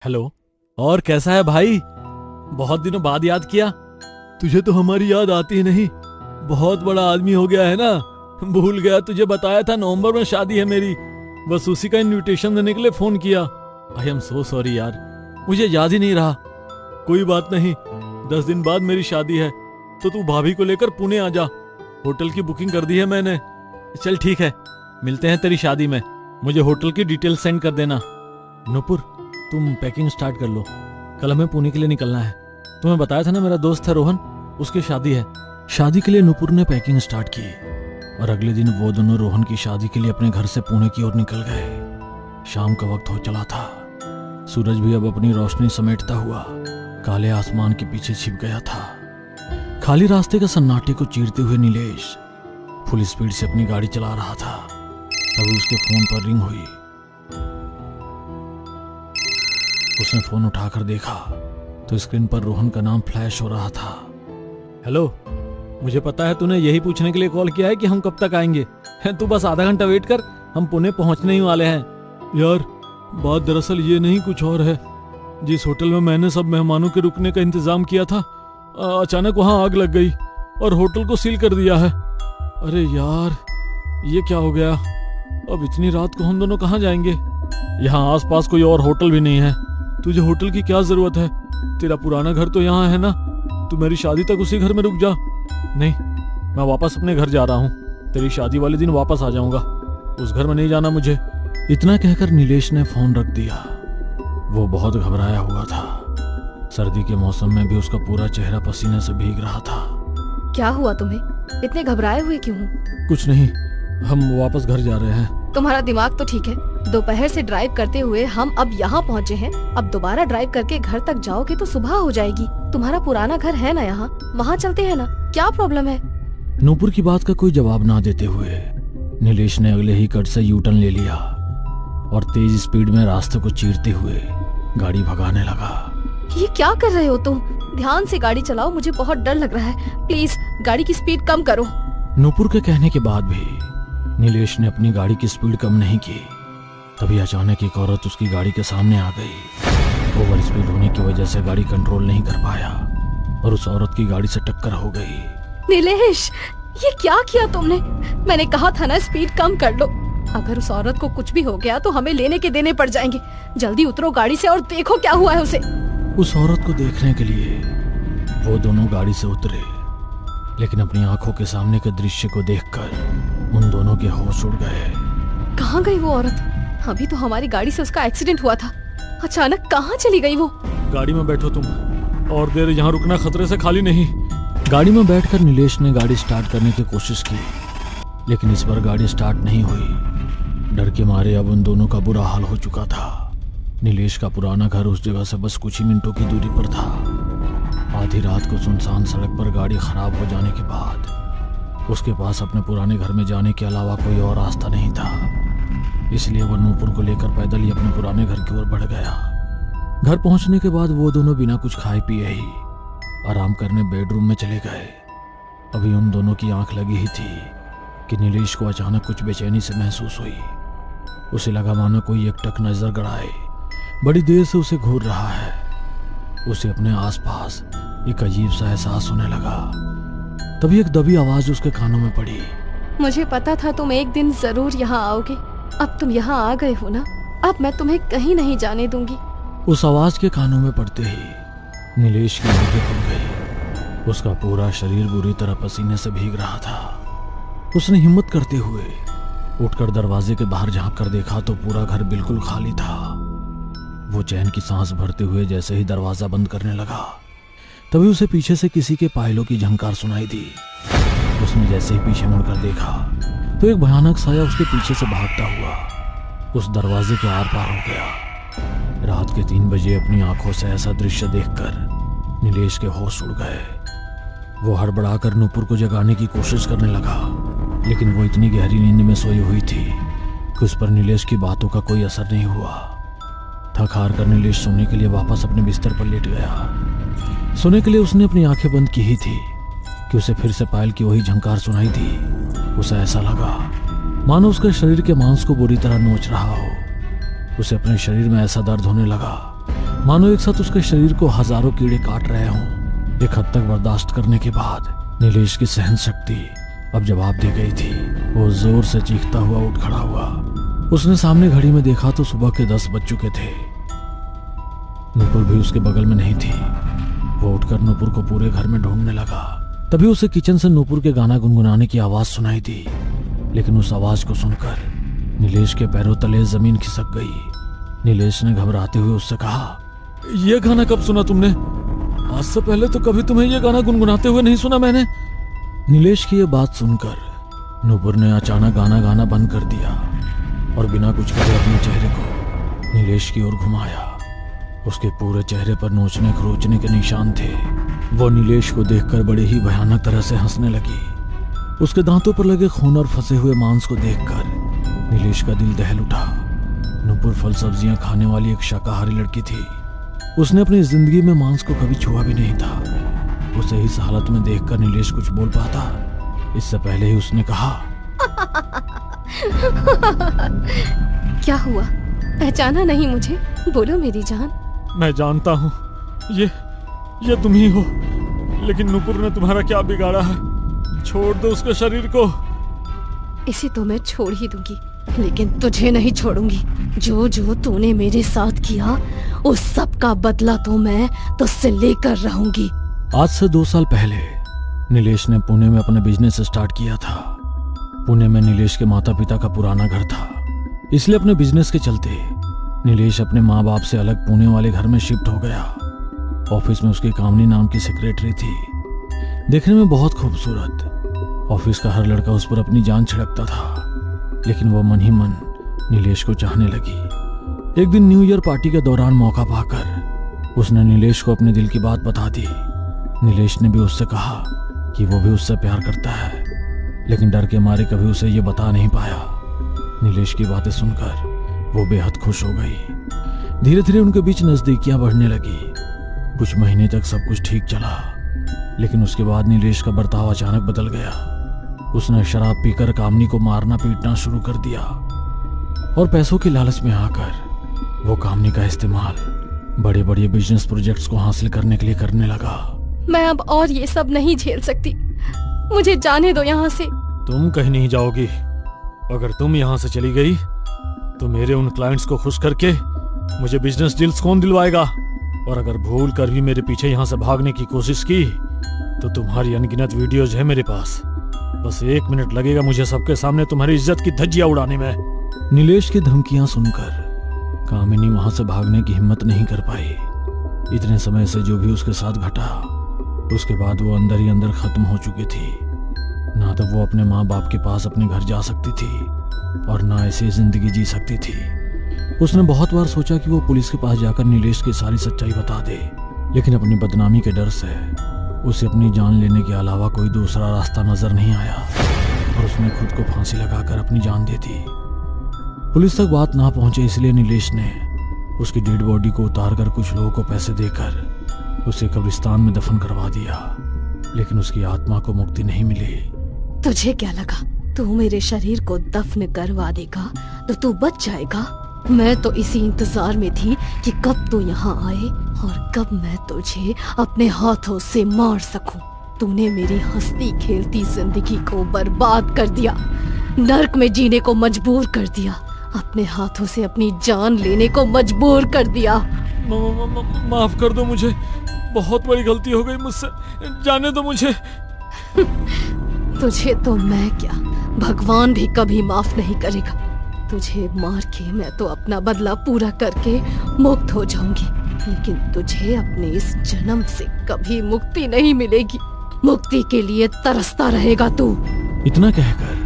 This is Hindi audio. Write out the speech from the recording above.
हेलो। और कैसा है भाई? बहुत दिनों बाद याद किया। तुझे तो हमारी याद आती ही नहीं। बहुत बड़ा आदमी हो गया है ना। भूल गया, तुझे बताया था नवंबर में शादी है मेरी। बस उसी का इनविटेशन देने के लिए फोन किया। आई एम सो सॉरी यार, मुझे याद ही नहीं रहा। कोई बात नहीं, 10 दिन बाद मेरी शादी है तो तू भाभी को लेकर पुणे आ जा। होटल की बुकिंग कर दी है मैंने। चल ठीक है, मिलते हैं तेरी शादी में। मुझे होटल की डिटेल सेंड कर देना। नूपुर, तुम पैकिंग स्टार्ट कर लो, कल हमें पुणे के लिए निकलना है। तुम्हें बताया था ना मेरा दोस्त है रोहन, उसकी शादी है। शादी के लिए नूपुर ने पैकिंग स्टार्ट की और अगले दिन वो दोनों रोहन की शादी के लिए अपने घर से पुणे की ओर निकल गए। शाम का वक्त हो चला था। सूरज भी अब अपनी रोशनी समेटता हुआ काले आसमान के पीछे छिप गया था। खाली रास्ते के सन्नाटे को चीरते हुए नीलेश फुल स्पीड से अपनी गाड़ी चला रहा था। तभी उसके फोन पर रिंग हुई। उसने फोन उठाकर देखा तो स्क्रीन पर रोहन का नाम फ्लैश हो रहा था। हेलो, मुझे पता है तूने यही पूछने के लिए कॉल किया है कि हम कब तक आएंगे। तू बस आधा घंटा वेट कर, हम पुणे पहुंचने ही वाले हैं। यार, बात दरअसल ये नहीं कुछ और है। जिस होटल में मैंने सब मेहमानों के रुकने का इंतजाम किया था, अचानक वहां आग लग गई और होटल को सील कर दिया है। अरे यार, ये क्या हो गया? अब इतनी रात को हम दोनों कहाँ जाएंगे? यहाँ आसपास कोई और होटल भी नहीं है। तुझे होटल की क्या जरूरत है? तेरा पुराना घर तो यहाँ है ना। तू मेरी शादी तक उसी घर में रुक जा। नहीं, मैं वापस अपने घर जा रहा हूँ। तेरी शादी वाले दिन वापस आ जाऊंगा। उस घर में नहीं जाना मुझे। इतना कहकर नीलेश ने फोन रख दिया। वो बहुत घबराया हुआ था। सर्दी के मौसम में भी उसका पूरा चेहरा पसीने से भीग रहा था। क्या हुआ तुम्हें? इतने घबराए हुए क्यों हो? कुछ नहीं, हम वापस घर जा रहे हैं। तुम्हारा दिमाग तो ठीक है। दोपहर से ड्राइव करते हुए हम अब यहाँ पहुँचे हैं। अब दोबारा ड्राइव करके घर तक जाओगे तो सुबह हो जाएगी। तुम्हारा पुराना घर है ना यहाँ, वहाँ चलते हैं ना। क्या प्रॉब्लम है? नूपुर की बात का कोई जवाब ना देते हुए नीलेश ने अगले ही कट से यू टर्न ले लिया और तेज स्पीड में रास्ते को चीरते हुए गाड़ी भगाने लगा। ये क्या कर रहे हो तुम? ध्यान से गाड़ी चलाओ, मुझे बहुत डर लग रहा है। प्लीज गाड़ी की स्पीड कम करो। नूपुर के कहने के बाद भी नीलेश ने अपनी गाड़ी की स्पीड कम नहीं की। तभी अचानक एक औरत उसकी गाड़ी के सामने आ गई। ओवर स्पीड होने की वजह से गाड़ी कंट्रोल नहीं कर पाया और उस औरत की गाड़ी से टक्कर हो गई। नीलेश, ये क्या किया तुमने? मैंने कहा था ना स्पीड कम कर लो। अगर उस औरत को कुछ भी हो गया तो हमें लेने के देने पड़ जाएंगे। जल्दी उतरो गाड़ी से और देखो क्या हुआ है उसे। उस औरत को देखने के लिए वो दोनों गाड़ी से उतरे, लेकिन अपनी आंखों के सामने के दृश्य को देखकर उन दोनों के होश उड़ गए। कहाँ गई वो औरत? अभी तो हमारी गाड़ी से उसका एक्सीडेंट हुआ था। अचानक कहाँ चली गई वो? गाड़ी में बैठो तुम, और देर यहाँ रुकना खतरे से खाली नहीं। गाड़ी में बैठकर नीलेश ने गाड़ी स्टार्ट करने की कोशिश की, लेकिन इस बार गाड़ी स्टार्ट नहीं हुई। डर के मारे अब उन दोनों का बुरा हाल हो चुका था। नीलेश का पुराना घर उस जगह से बस कुछ ही मिनटों की दूरी पर था। आधी रात को सुनसान सड़क पर गाड़ी खराब हो जाने के बाद उसके पास अपने पुराने घर में जाने के अलावा कोई और रास्ता नहीं था। इसलिए वह नूपुर को लेकर पैदल ही अपने पुराने घर की ओर बढ़ गया। घर पहुंचने के बाद वो दोनों बिना कुछ खाए पिए ही आराम करने बेडरूम में चले गए। अभी उन दोनों की आंख लगी ही थी कि नीलेश को अचानक कुछ बेचैनी से महसूस हुई। उसे लगा मानो कोई एकटक नजर गड़ाए बड़ी देर से उसे घूर रहा है। उसे अपने आसपास एक अजीब सा एहसास होने लगा। तभी एक दबी आवाज उसके कानों में पड़ी। मुझे पता था तुम एक दिन जरूर यहाँ आओगे। अब तुम यहाँ आ गए हो ना, अब मैं तुम्हें कहीं नहीं जाने दूंगी। उस आवाज के कानों में पड़ते ही नीलेश की आंखें खुल गई। उसका पूरा शरीर बुरी तरह पसीने से भीग रहा था। उसने हिम्मत करते हुए उठकर दरवाजे के बाहर झांक कर देखा तो पूरा घर बिल्कुल खाली था। वो चैन की सांस भरते हुए जैसे ही दरवाजा बंद करने लगा, तभी उसे पीछे से किसी के पायलों की झंकार सुनाई दी। उसने जैसे ही पीछे मुड़कर देखा तो एक भयानक साया उसके पीछे से भागता हुआ उस दरवाजे के आर पार हो गया। रात के 3 बजे अपनी आंखों से ऐसा दृश्य देखकर नीलेश के होश उड़ गए। वो हड़बड़ाकर नूपुर को जगाने की कोशिश करने लगा, लेकिन वो इतनी गहरी नींद में सोई हुई थी कि उस पर नीलेश की बातों का कोई असर नहीं हुआ। थक हार कर नीलेश सोने के लिए वापस अपने बिस्तर पर लेट गया। सोने के लिए उसने अपनी आंखें बंद की ही थी कि उसे फिर से पायल की वही झंकार सुनाई दी। उसे ऐसा लगा मानो उसके शरीर के मांस को बुरी तरह नोच रहा हो। उसे अपने शरीर में ऐसा दर्द होने लगा मानो एक साथ उसके शरीर को हजारों कीड़े काट रहे हों। एक हद तक बर्दाश्त करने के बाद नीलेश की सहन शक्ति अब जवाब दे गई थी। वो जोर से चीखता हुआ उठ खड़ा हुआ। उसने सामने घड़ी में देखा तो सुबह के 10 बज चुके थे। नूपुर भी उसके बगल में नहीं थी। वो उठकर नूपुर को पूरे घर में ढूंढने लगा। तभी उसे किचन से नूपुर के गाना गुनगुनाने की आवाज सुनाई दी। लेकिन उस आवाज को सुनकर नीलेश के पैरों तले जमीन खिसक गई। नीलेश ने घबराते हुए उससे कहा, ये गाना कब सुना तुमने? आज से पहले तो कभी तुम्हें ये गाना गुनगुनाते हुए नहीं सुना मैंने। नीलेश की ये बात सुनकर नूपुर ने अचानक गाना गाना बंद कर दिया और बिना कुछ करे अपने चेहरे को नीलेश की ओर घुमाया। उसके पूरे चेहरे पर नोचने खरोचने के निशान थे। वो नीलेश को देखकर बड़े ही भयानक तरह से हंसने लगी। उसके दांतों पर लगे खून और फंसे हुए मांस को देखकर नीलेश का दिल दहल उठा। नूपुर फल सब्जियां खाने वाली एक शाकाहारी लड़की थी। उसने अपनी जिंदगी में मांस को कभी छुआ भी नहीं था। उसे इस हालत में देखकर नीलेश कुछ बोल पाता इससे पहले ही उसने कहा, क्या हुआ? पहचाना नहीं मुझे? बोलो मेरी जान। मैं जानता हूँ ये तुम ही हो, लेकिन नूपुर ने तुम्हारा क्या बिगाड़ा है? छोड़ दो उसके शरीर को। इसे तो मैं छोड़ ही दूंगी, लेकिन तुझे नहीं छोड़ूंगी। जो जो तूने मेरे साथ किया उस सब का बदला तो मैं तुझसे लेकर रहूंगी। आज से 2 साल पहले नीलेश ने पुणे में अपना बिजनेस स्टार्ट किया था। पुणे में नीलेश के माता पिता का पुराना घर था, इसलिए अपने बिजनेस के चलते नीलेश अपने माँ बाप से अलग पुणे वाले घर में शिफ्ट हो गया। ऑफिस में उसकी कामनी नाम की सेक्रेटरी थी, देखने में बहुत खूबसूरत। ऑफिस का हर लड़का उस पर अपनी जान छिड़कता था, लेकिन वो मन ही मन नीलेश को चाहने लगी। एक दिन न्यू ईयर पार्टी के दौरान मौका पाकर उसने नीलेश को अपने दिल की बात बता दी। नीलेश ने भी उससे कहा कि वो भी उससे प्यार करता है, लेकिन डर के मारे कभी उसे ये बता नहीं पाया। नीलेश की बातें सुनकर वो बेहद खुश हो गई। धीरे धीरे उनके बीच नजदीकियां बढ़ने लगी। कुछ महीने तक सब कुछ ठीक चला, लेकिन उसके बाद नीलेश का बर्ताव अचानक बदल गया। उसने शराब पीकर कामनी को मारना पीटना शुरू कर दिया और पैसों की लालच में आकर वो कामनी का इस्तेमाल बड़े बड़े बिजनेस प्रोजेक्ट्स को हासिल करने के लिए करने लगा। मैं अब और ये सब नहीं झेल सकती, मुझे जाने दो यहाँ से। तुम कहीं नहीं जाओगी। अगर तुम यहाँ से चली गई तो मेरे उन क्लाइंट्स को खुश करके मुझे बिजनेस डील्स कौन दिलवाएगा? और अगर भूल कर भी मेरे पीछे यहाँ से भागने की कोशिश की तो तुम्हारी अनगिनत वीडियोज है मेरे पास। बस 1 मिनट लगेगा मुझे सबके सामने तुम्हारी इज्जत की धज्जियां उड़ाने में। नीलेश की धमकियां सुनकर कामिनी वहां से भागने की हिम्मत नहीं कर पाई। इतने समय से जो भी उसके साथ घटा, उसके बाद वो अंदर ही अंदर खत्म हो चुकी थी। ना तो वो अपने माँ बाप के पास अपने घर जा सकती थी और ना ऐसी जिंदगी जी सकती थी। उसने बहुत बार सोचा कि वो पुलिस के पास जाकर नीलेश की सारी सच्चाई बता दे, लेकिन अपनी बदनामी के डर से उसे अपनी जान लेने के अलावा कोई दूसरा रास्ता नजर नहीं आया और उसने खुद को फांसी लगाकर अपनी जान दे दी। पुलिस तक बात ना पहुंचे, इसलिए नीलेश ने उसकी डेड बॉडी को उतार कर कुछ लोगों को पैसे देकर उसे कब्रिस्तान में दफन करवा दिया, लेकिन उसकी आत्मा को मुक्ति नहीं मिली। तुझे क्या लगा तू मेरे शरीर को दफन करवा देगा तो तू बच जाएगा? मैं तो इसी इंतजार में थी कि कब तू यहाँ आए और कब मैं तुझे अपने हाथों से मार सकूं। तूने मेरी हंसती खेलती जिंदगी को बर्बाद कर दिया, नर्क में जीने को मजबूर कर दिया, अपने हाथों से अपनी जान लेने को मजबूर कर दिया। माफ कर दो मुझे, बहुत बड़ी गलती हो गई मुझसे, जाने दो मुझे। तुझे तो मैं क्या, भगवान भी कभी माफ नहीं करेगा। तुझे मार के मैं तो अपना बदला पूरा करके मुक्त हो जाऊंगी, लेकिन तुझे अपने इस जन्म से कभी मुक्ति नहीं मिलेगी। मुक्ति के लिए तरसता रहेगा तू। इतना कहकर